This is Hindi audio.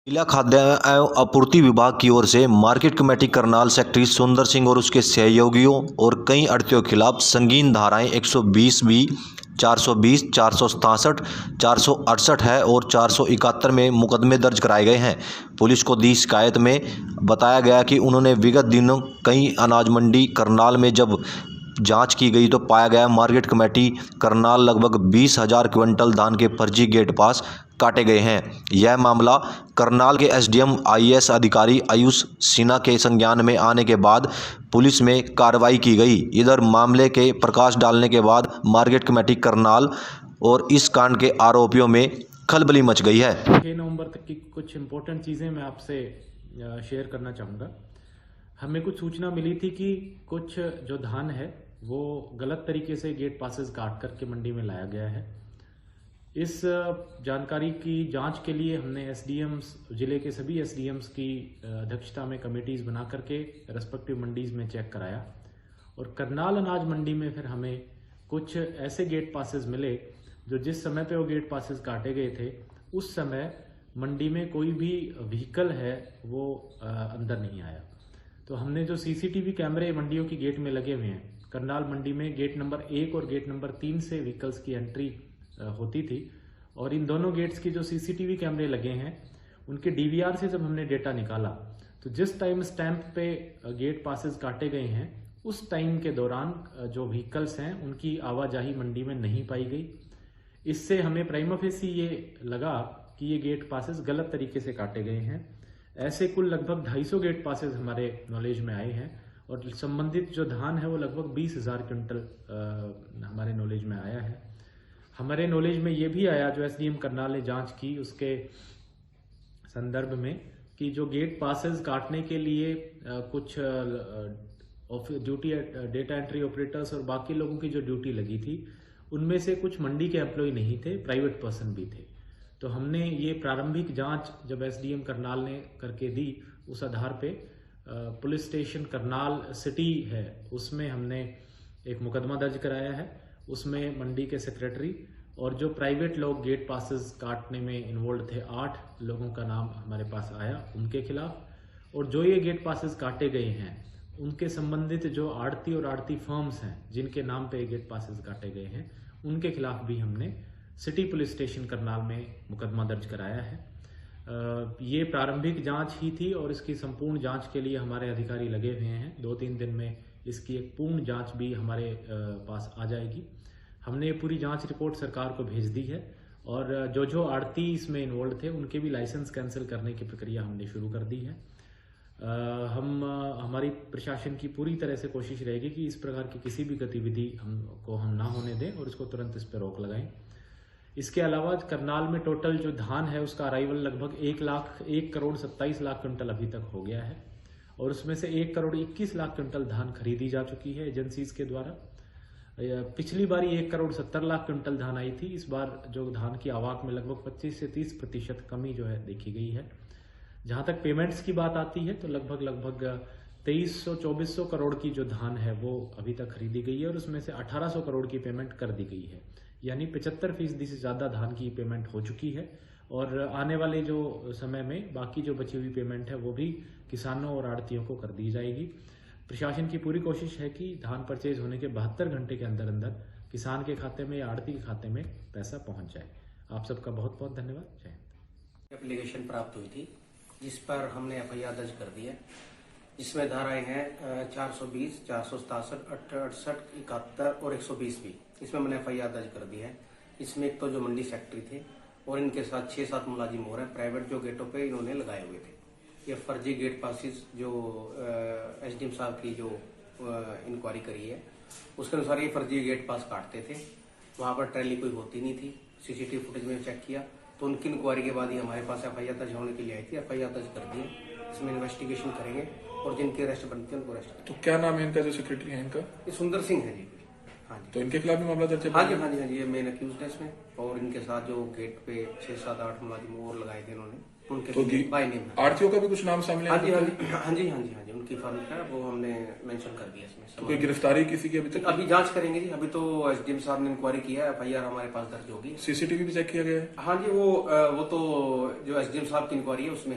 जिला खाद्य एवं आपूर्ति विभाग की ओर से मार्केट कमेटी करनाल सेक्रेटरी सुंदर सिंह और उसके सहयोगियों और कई अड़तियों के खिलाफ संगीन धाराएं 120B, 420, 467, 468 है और 471 में मुकदमे दर्ज कराए गए हैं। पुलिस को दी शिकायत में बताया गया कि उन्होंने विगत दिनों कई अनाज मंडी करनाल में जब जांच की गई तो पाया गया मार्केट कमेटी करनाल लगभग 20,000 क्विंटल धान के फर्जी गेट पास काटे गए हैं। यह मामला करनाल के एसडीएम आईएएस अधिकारी आयुष सिन्हा के संज्ञान में आने के बाद पुलिस में कार्रवाई की गई। इधर मामले के प्रकाश डालने के बाद मार्केट कमेटी करनाल और इस कांड के आरोपियों में खलबली मच गई है। 6 नवंबर तक की कुछ इम्पोर्टेंट चीज़ें मैं आपसे शेयर करना चाहूँगा। हमें कुछ सूचना मिली थी कि कुछ जो धान है वो गलत तरीके से गेट पासेस काट करके मंडी में लाया गया है। इस जानकारी की जांच के लिए हमने एसडीएम्स, जिले के सभी एसडीएम्स की अध्यक्षता में कमेटीज़ बना करके रेस्पेक्टिव मंडीज़ में चेक कराया और करनाल अनाज मंडी में फिर हमें कुछ ऐसे गेट पासेस मिले जो जिस समय पे वो गेट पासेस काटे गए थे उस समय मंडी में कोई भी व्हीकल है वो अंदर नहीं आया। तो हमने जो सीसीटीवी कैमरे मंडियों की गेट में लगे हुए हैं, करनाल मंडी में गेट नंबर 1 और गेट नंबर 3 से व्हीकल्स की एंट्री होती थी और इन दोनों गेट्स की जो सीसीटीवी कैमरे लगे हैं उनके डीवीआर से जब हमने डेटा निकाला तो जिस टाइम स्टैंप पे गेट पासेस काटे गए हैं उस टाइम के दौरान जो व्हीकल्स हैं उनकी आवाजाही मंडी में नहीं पाई गई। इससे हमें प्राइमा फेसी ये लगा कि ये गेट पासेस गलत तरीके से काटे गए हैं। ऐसे कुल लगभग 250 गेट पासेस हमारे नॉलेज में आए हैं और संबंधित जो धान है वो लगभग 20,000 क्विंटल हमारे नॉलेज में आया है। हमारे नॉलेज में ये भी आया, जो एसडीएम करनाल ने जांच की उसके संदर्भ में, कि जो गेट पासेस काटने के लिए कुछ ड्यूटी डेटा एंट्री ऑपरेटर्स और बाकी लोगों की जो ड्यूटी लगी थी उनमें से कुछ मंडी के एम्प्लॉय नहीं थे, प्राइवेट पर्सन भी थे। तो हमने ये प्रारंभिक जांच जब एसडीएम करनाल ने करके दी उस आधार पे पुलिस स्टेशन करनाल सिटी है उसमें हमने एक मुकदमा दर्ज कराया है। उसमें मंडी के सेक्रेटरी और जो प्राइवेट लोग गेट पासेस काटने में इन्वॉल्व थे 8 लोगों का नाम हमारे पास आया उनके खिलाफ, और जो ये गेट पासेस काटे गए हैं उनके संबंधित जो आड़ती और आड़ती फर्म्स हैं जिनके नाम पे गेट पासेस काटे गए हैं उनके खिलाफ भी हमने सिटी पुलिस स्टेशन करनाल में मुकदमा दर्ज कराया है। ये प्रारंभिक जांच ही थी और इसकी संपूर्ण जांच के लिए हमारे अधिकारी लगे हुए हैं। 2-3 दिन में इसकी एक पूर्ण जांच भी हमारे पास आ जाएगी। हमने ये पूरी जांच रिपोर्ट सरकार को भेज दी है और जो आड़ती इसमें इन्वॉल्व थे उनके भी लाइसेंस कैंसिल करने की प्रक्रिया हमने शुरू कर दी है। हमारी प्रशासन की पूरी तरह से कोशिश रहेगी कि इस प्रकार की किसी भी गतिविधि हम ना होने दें और इसको तुरंत इस पर रोक लगाएं। इसके अलावा करनाल में टोटल जो धान है उसका अराइवल लगभग 1 करोड़ 27 लाख क्विंटल अभी तक हो गया है और उसमें से 1 करोड़ 21 लाख क्विंटल धान खरीदी जा चुकी है एजेंसीज के द्वारा। पिछली बारी 1 करोड़ 70 लाख क्विंटल धान आई थी। इस बार जो धान की आवाक में लगभग 25 से 30% कमी जो है देखी गई है। जहां तक पेमेंट्स की बात आती है तो लगभग 2300-2400 करोड़ की जो धान है वो अभी तक खरीदी गई है और उसमें से 1800 करोड़ की पेमेंट कर दी गई है, यानी 75% से ज़्यादा धान की पेमेंट हो चुकी है और आने वाले जो समय में बाकी जो बची हुई पेमेंट है वो भी किसानों और आड़तियों को कर दी जाएगी। प्रशासन की पूरी कोशिश है कि धान परचेज होने के 72 घंटे के अंदर अंदर किसान के खाते में या आड़ती के खाते में पैसा पहुंच जाए। आप सबका बहुत बहुत धन्यवाद। जय हिंद। एप्लीकेशन प्राप्त हुई थी जिस पर हमने एफआईआर दर्ज कर दी है। इसमें धाराएं हैं 420, 467, 68, 71 और 120 भी। इसमें मैंने एफआईआर दर्ज कर दी है। इसमें एक तो जो मंडी सेक्रेटरी थे और इनके साथ 6-7 मुलाजिम और हैं प्राइवेट जो गेटों पे इन्होंने लगाए हुए थे। ये फर्जी गेट पासिस जो एसडीएम साहब की जो इंक्वायरी करी है उसके अनुसार ये फर्जी गेट पास काटते थे। वहां पर ट्रैली कोई होती नहीं थी। सीसीटीवी फुटेज में चेक किया तो उनकी इंक्वायरी के बाद ही हमारे पास एफआईआर दर्ज होने के लिए आई थी। एफआईआर दर्ज कर दी है। इसमें इन्वेस्टिगेशन करेंगे और जिनके अरेस्ट बनते हैं उनको अरेस्ट। तो क्या नाम है इनका, जो सेक्रेटरी है इनका? ये सुंदर सिंह है जी। हाँ जी। तो इनके खिलाफ भी मामला दर्ज है? हाँ जी, ये मेन अक्यूज्ड है इसमें और इनके साथ जो गेट पे 6-7-8 मुलाजिम और लगाए थे इन्होंने उनके तो बाय नेम आरटीओ का भी कुछ नाम सामने हाँ जी, उनकी फर्म है वो हमने मेंशन कर दिया इसमें। तो कोई गिरफ्तारी किसी की अभी तक? अभी जांच करेंगे जी। अभी तो एसडीएम साहब ने इंक्वायरी किया है, एफआईआर हमारे पास दर्ज होगी। सीसीटीवी भी चेक किया गया है? हाँ जी, वो तो जो एसडीएम साहब की इंक्वायरी है उसमें